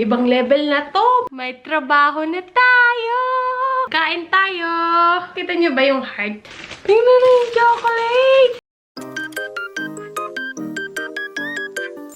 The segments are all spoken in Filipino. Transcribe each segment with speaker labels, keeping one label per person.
Speaker 1: Ibang level na to. May trabaho na tayo. Kain tayo. Kita niyo ba yung heart? Tingnan na yung chocolate.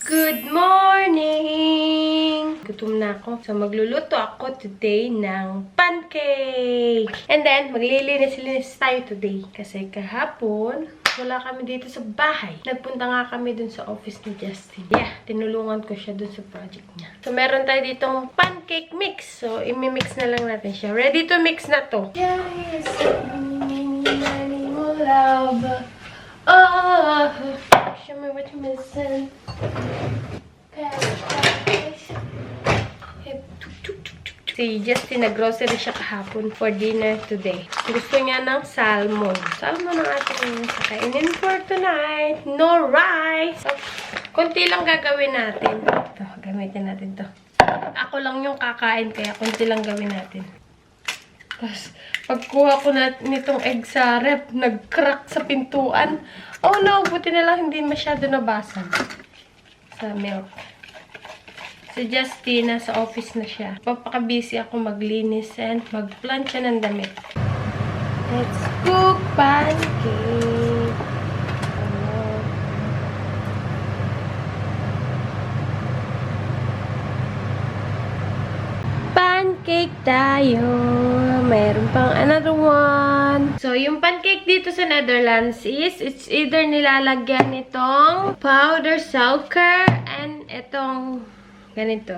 Speaker 1: Good morning! Gutom na ako. So, magluluto ako today ng pancake. And then, maglilinis-linis tayo today. Kasi kahapon, wala kami dito sa bahay. Nagpunta nga kami dun sa office ni Justin. Yeah, tinulungan ko siya dun sa project niya. So, meron tayo ditong pancake mix. So, imimix na lang natin siya. Ready to mix na to. Yes, love. Oh, show me what you're missing. Si Justin, nag-grocery siya kahapon for dinner today. Gusto niya ng salmon. Salmon ang ating kakainin for tonight. No rice. So, konti lang gagawin natin. Ito, gamitin natin to. Ako lang yung kakain, kaya konti lang gawin natin. Tapos, pagkuha ko nitong egg sa rep, nag-crack sa pintuan. Oh no, buti na lang hindi masyado nabasag sa milk. Si Justin, nasa office na siya. Papaka-busy ako maglinis and mag-plancha ng damit. Let's cook pancake. Pancake tayo. Mayroon pang another one. So, yung pancake dito sa Netherlands is, it's either nilalagyan nitong powder sugar and itong ganito,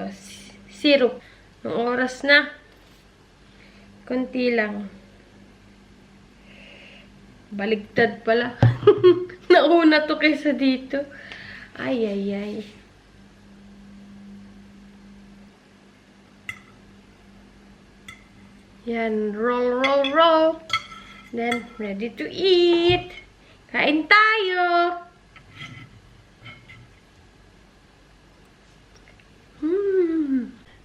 Speaker 1: syrup. Ang oras na. Kunti lang. Baligtad pala. Nauna to kaysa dito. Ay, ay, ay. Yan, roll, roll, roll. Then, ready to eat. Kain tayo.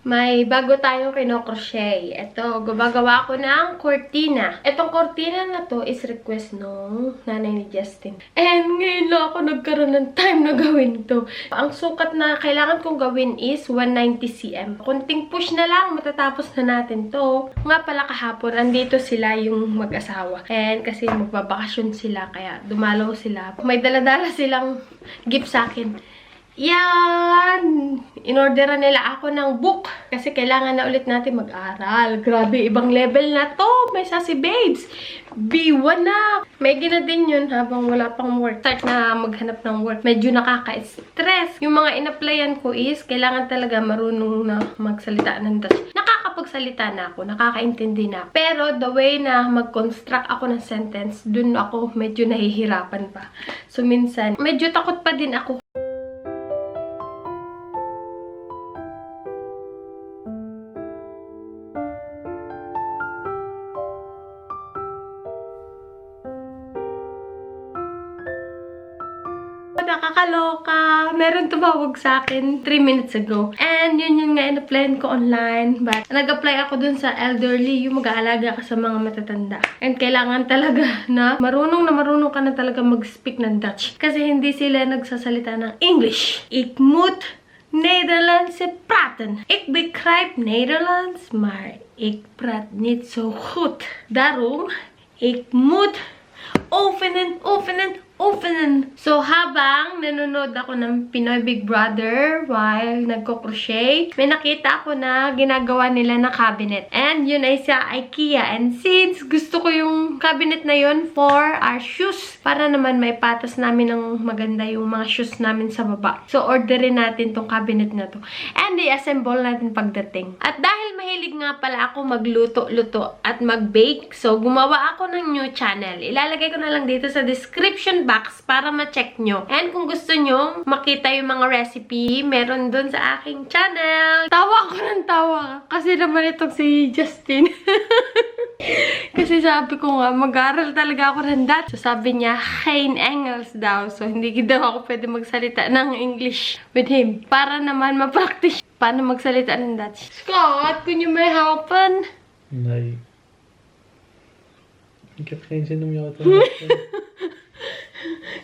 Speaker 1: May bago tayong kino-crochet. Ito, gumagawa ko ng cortina. Itong cortina na to is request nung nanay ni Justin. And ngayon lang ako nagkaroon ng time na gawin to. Ang sukat na kailangan kong gawin is 190 cm. Kunting push na lang, matatapos na natin to. Nga pala kahapon, andito sila yung mag-asawa. And kasi magbabakasyon sila, kaya dumalaw sila. May daladala silang gift sa akin. Yan! Inorderan nila ako ng book. Kasi kailangan na ulit natin mag-aral. Grabe, ibang level na to. May Sassy Babes. B1 na. May gina din yun habang wala pang work. Start na maghanap ng work. Medyo nakaka-stress. Yung mga in-applyan ko is, kailangan talaga marunong na magsalita ng Dutch. Nakakapagsalita na ako. Nakakaintindi na ako. Pero the way na mag-construct ako ng sentence, dun ako medyo nahihirapan pa. So minsan, medyo takot pa din ako. Nakakaloka. Meron tumawag sa akin 3 minutes ago. And yun nga in-plan ko online. But nag-apply ako dun sa elderly, yung mag-aalaga ka sa mga matatanda. And kailangan talaga na marunong ka na talaga mag-speak ng Dutch. Kasi hindi sila nagsasalita ng English. Ik moet Nederlandse praten. Ik begrijp Nederlands, maar ik praat niet zo goed. Daarom, ik moet oefenen. So, habang nanonood ako ng Pinoy Big Brother while nagko-crochet, may nakita ako na ginagawa nila na cabinet. And yun ay sa IKEA. And since gusto ko yung cabinet na yun for our shoes, para naman may patas namin ng maganda yung mga shoes namin sa baba. So, orderin natin tong cabinet na to. And i-assemble natin pagdating. At dahil mahilig nga pala ako magluto-luto at mag-bake, so gumawa ako ng new channel. Ilalagay ko na lang dito sa description box para ma-check nyo. And kung gusto nyo makita yung mga recipe, meron dun sa aking channel. Tawa ko ng tawa. Kasi naman itong si Justin. Kasi sabi ko nga, mag-aaral talaga ako ng Dutch. So sabi niya, geen Engels daw. So hindi daw ako pwede magsalita ng English with him. Para naman ma-practice paano magsalita ng Dutch. Scott, kun je mij helpen?
Speaker 2: Nee. Ik heb geen zin om jou te helpen.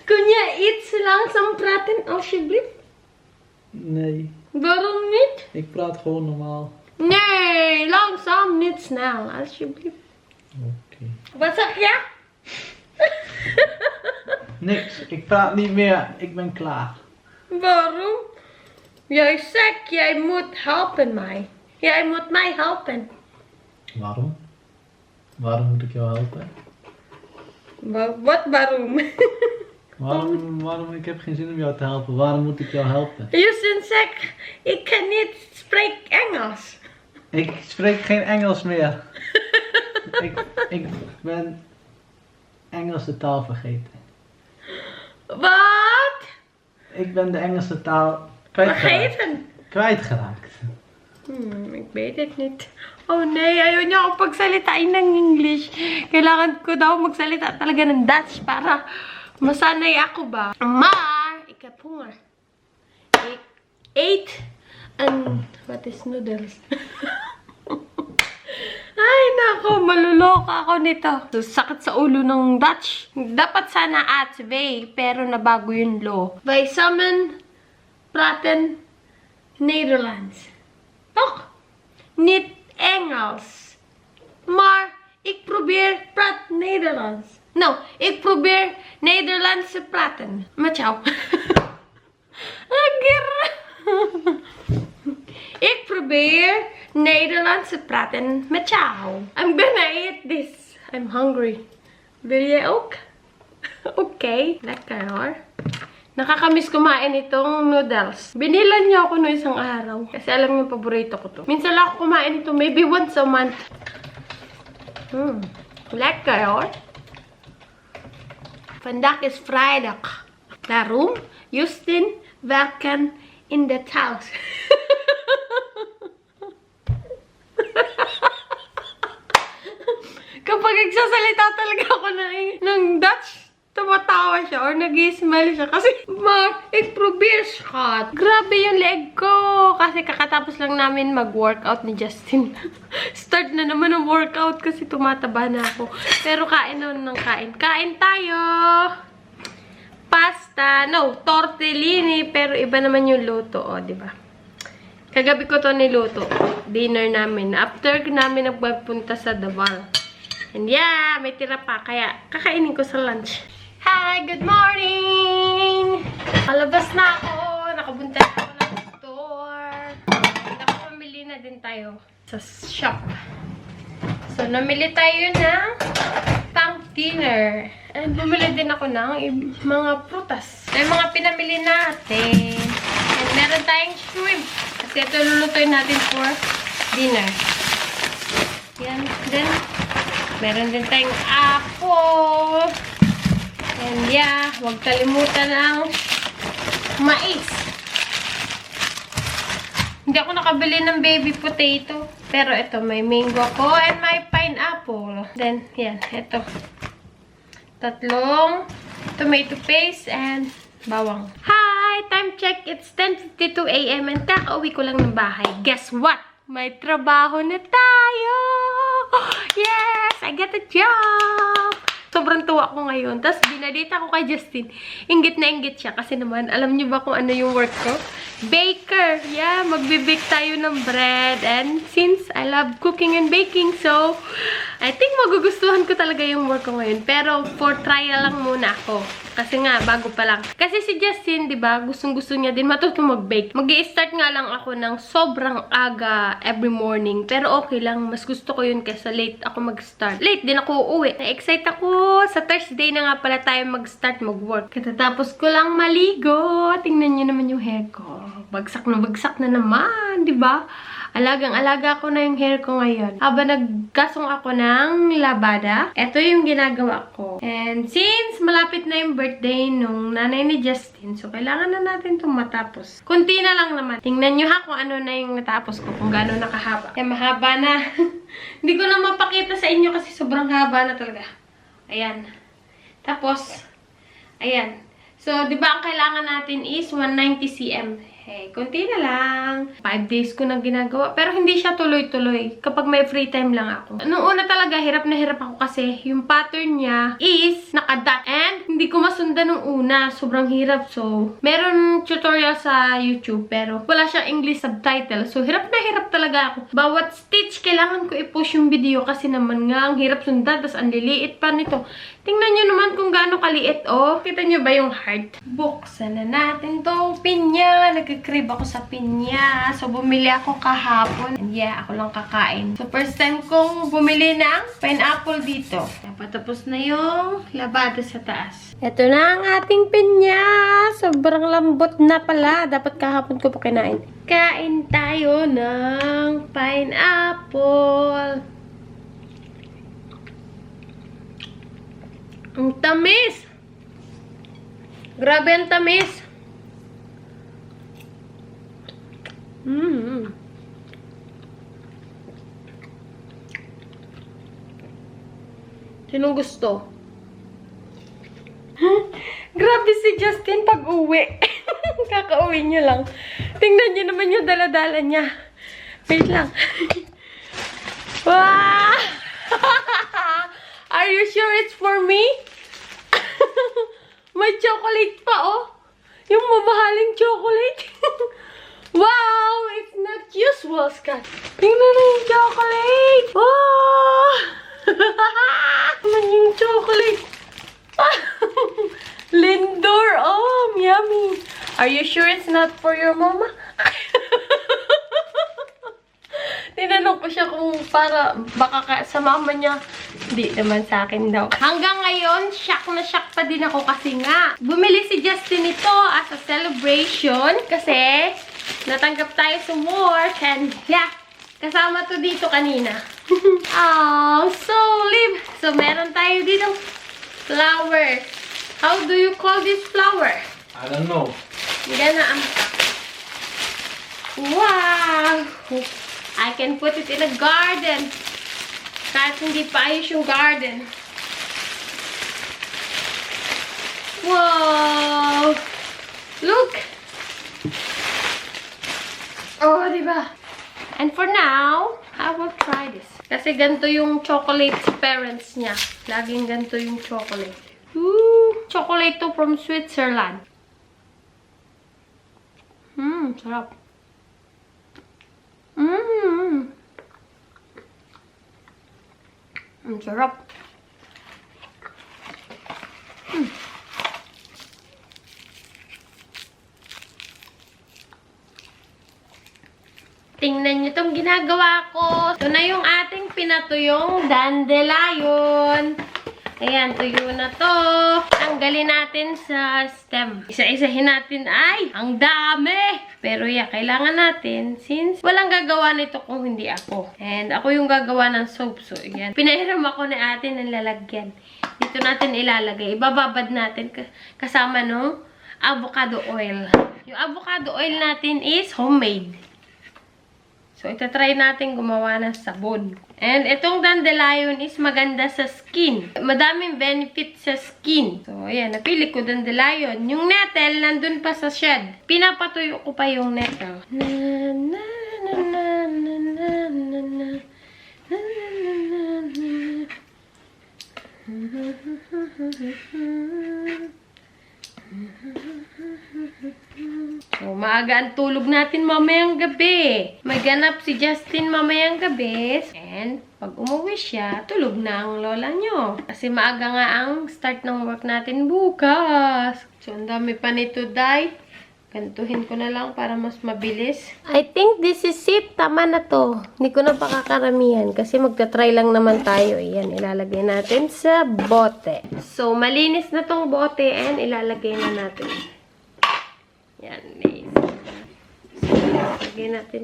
Speaker 1: Kun je iets langzaam praten, alsjeblieft?
Speaker 2: Nee.
Speaker 1: Waarom niet?
Speaker 2: Ik praat gewoon normaal.
Speaker 1: Nee, langzaam, niet snel, alsjeblieft.
Speaker 2: Oké.
Speaker 1: Wat zeg je?
Speaker 2: Niks, ik praat niet meer. Ik ben klaar.
Speaker 1: Waarom? Jij zegt, jij moet helpen mij. Jij moet mij helpen.
Speaker 2: Waarom? Waarom moet ik jou helpen?
Speaker 1: Wat waarom?
Speaker 2: Waarom? Ik heb geen zin om jou te helpen. Waarom moet ik jou helpen?
Speaker 1: Justin zegt, ik kan niet spreken Engels.
Speaker 2: Ik spreek geen Engels meer. ik ben Engelse taal vergeten.
Speaker 1: Wat?
Speaker 2: Ik ben de Engelse taal
Speaker 1: Vergeten?
Speaker 2: kwijtgeraakt.
Speaker 1: Ik weet het niet. Oh nee, ayaw niya ako pagsalitain ng English. Kailangan ko daw magsalita talaga ng Dutch para masanay ako ba. Maar, ik heb honger. Ik eet een, wat is noodles? Ay, nako, maluloka ako nito. So, sakit sa ulo ng Dutch. Dapat sana A2, pero nabago yung law. Wij samen praten Nederlands. Toch? Niet Engels. Maar ik probeer praten Nederlands. Nou, ik probeer Nederlands te praten. Met jou. Ik probeer Nederlands te praten met jou. I'm gonna eat this. I'm hungry. Wil jij ook? Oké. Lekker hoor. Nakakamiss kumain itong noodles. Binilan niyo ako no isang araw. Kasi alam niyo, paborito ko to. Minsan lang ako kumain ito. Maybe once a month. Lekker hoor. Vandaag is vrijdag. Daarom, Justin werken in het huis. Kapag nagsasalita talaga ako ng Dutch, tumatawa siya or nag-smile siya. Kasi, ma, ik probeer, schat. Grabe yung leg ko. Kasi kakatapos lang namin mag-workout ni Justin. Start na naman ang workout kasi tumataba na ako. Pero kain na ng kain. Kain tayo! Pasta. No, tortellini. Pero iba naman yung luto. O, diba? Kagabi ko to niluto. Dinner namin. After namin nagpunta sa Davao. And yeah, may tira pa. Kaya, kakainin ko sa lunch. Hi! Good morning! Malabas na ako. Nakabunta na ako ng store. Nakapamili na din tayo sa shop. So, namili tayo ng pang dinner. And bumili din ako ng mga prutas. Yung mga pinamili natin. And meron tayong shrimp. Kasi ito lulutuin natin for dinner. Yan. Then, meron din tayong apple. And yeah, huwag kalimutan ng mais. Hindi ako nakabili ng baby potato. Pero ito, may mango ko and may pineapple. Then, yan, ito. Tatlong tomato paste and bawang. Hi! Time check. It's 10:52 AM and kakauwi ko lang ng bahay. Guess what? May trabaho na tayo! Yes! I got a job! Sobrang tuwa ko ngayon. Tapos, binadita ko kay Justin. Inggit na inggit siya. Kasi naman, alam niyo ba kung ano yung work ko? Baker! Yeah, magbe-bake tayo ng bread. And since I love cooking and baking, so, I think magugustuhan ko talaga yung work ko ngayon. Pero, for trial lang muna ako. Kasi nga, bago pa lang. Kasi si Justin, di ba, gustong-gusto niya din matutong mag-bake. Mag-i-start nga lang ako ng sobrang aga every morning. Pero okay lang. Mas gusto ko yun kaysa late ako mag-start. Late din ako uuwi. Na-excite ako. Sa Thursday na nga pala tayo mag-start mag-work. Katatapos ko lang maligo. Tingnan niyo naman yung hair ko. Bagsak na naman, di ba? Alagang-alaga ko na yung hair ko ngayon. Habang nagkasong ako ng labada, ito yung ginagawa ko. And since malapit na yung birthday nung nanay ni Justin, so kailangan na natin itong matapos. Kunti na lang naman. Tingnan nyo ha kung ano na yung natapos ko, kung gano'n nakahaba. Kaya mahaba na. Hindi ko na mapakita sa inyo kasi sobrang haba na talaga. Ayan. Tapos, ayan. So, di ba ang kailangan natin is 190 cm Okay, konti na lang. 5 days ko na ginagawa. Pero hindi siya tuloy-tuloy. Kapag may free time lang ako. Noong una talaga, hirap na hirap ako kasi yung pattern niya is nakadat. And hindi ko masundan nung una. Sobrang hirap. So, meron tutorial sa YouTube pero wala siyang English subtitle. So, hirap na hirap talaga ako. Bawat stitch, kailangan ko i-push yung video kasi naman nga, ang hirap sundan. Tapos, ang liliit pa nito. Tingnan nyo naman kung gaano kaliit, oh. Kita nyo ba yung heart? Buksan na natin tong pinya. Nag-crave ako sa pinya. So, bumili ako kahapon. And yeah, ako lang kakain. So, first time kong bumili ng pineapple dito. Patapos na yung labada sa taas. Ito na ang ating pinya. Sobrang lambot na pala. Dapat kahapon ko pa kinain. Kain tayo ng pineapple. Ang tamis! Grabe ang tamis! Sinong gusto? Grabe si Justin pag-uwi. Kaka-uwi niya lang. Tingnan niyo naman yung dala-dala niya. Wait lang. Wow! Are you sure it's for me? May chocolate pa, oh. Yung mamahaling chocolate. Wow! It's not usual, Scott. Tingnan na yung chocolate. Wow! Tingnan yung chocolate. Lindor. Oh, yummy. Are you sure it's not for your mama? Tinanong ko siya kung para baka sa mama niya. Hindi naman sa akin daw. Hanggang ngayon, shock na shock pa din ako kasi nga bumili si Justin ito as a celebration kasi natanggap tayo sa work and yeah, kasama to dito kanina. Oh, so live. So meron tayo dito flower. How do you call this flower?
Speaker 2: I don't know.
Speaker 1: Yan na ang... Wow! I can put it in a garden. Kahit hindi pa ayos yung garden. Wow! Look! Oh, diba? And for now, I will try this. Kasi ganito yung chocolate sa parents niya. Laging ganito yung chocolate. Ooh, chocolate to from Switzerland. Sarap. Ang sarap. Tingnan nyo itong ginagawa ko. Ito na yung ating pinatuyong dandelion. Ayan, tuyo na to. Tanggalin natin sa stem. Isa-isahin natin. Ay, ang dami! Pero yeah, kailangan natin since walang gagawa nito kung hindi ako. And ako yung gagawa ng soap. So, ayan. Pinahiram ako na atin ng lalagyan. Dito natin ilalagay. Ibababad natin kasama no avocado oil. Yung avocado oil natin is homemade. So, itatry natin gumawa ng sabon. And itong dandelion is maganda sa skin. Madaming benefit sa skin. So, ayan. Napili ko dandelion. Yung nettle, nandun pa sa shed. Pinapatuyo ko pa yung nettle. So, maaga ang tulog natin mamayang gabi. May ganap si Justin mamayang gabi. And, pag umuwi siya, tulog na ang lola nyo. Kasi maaga nga ang start ng work natin bukas. So, ang dami pa nito, Day. Gantuhin ko na lang para mas mabilis. I think this is it. Tama na to. Hindi ko na pakakaramihan kasi magta-try lang naman tayo. Ayan, ilalagay natin sa bote. So, malinis na tong bote and ilalagay na natin. Yan, nice. So, ilalagay natin.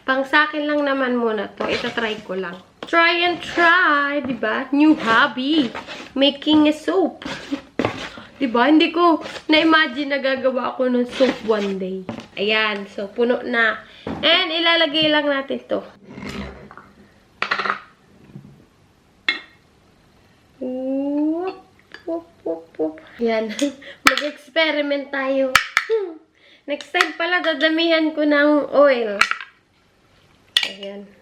Speaker 1: Pang sa akin lang naman muna to. Ita-try ko lang. Try and try, diba? New hobby. Making a soap. Diba? Hindi ko na-imagine na gagawa ako ng soap one day. Ayan. So, puno na. And ilalagay lang natin to. Yan. Mag-experiment tayo. Next time pala, dadamihan ko ng oil. Ayan.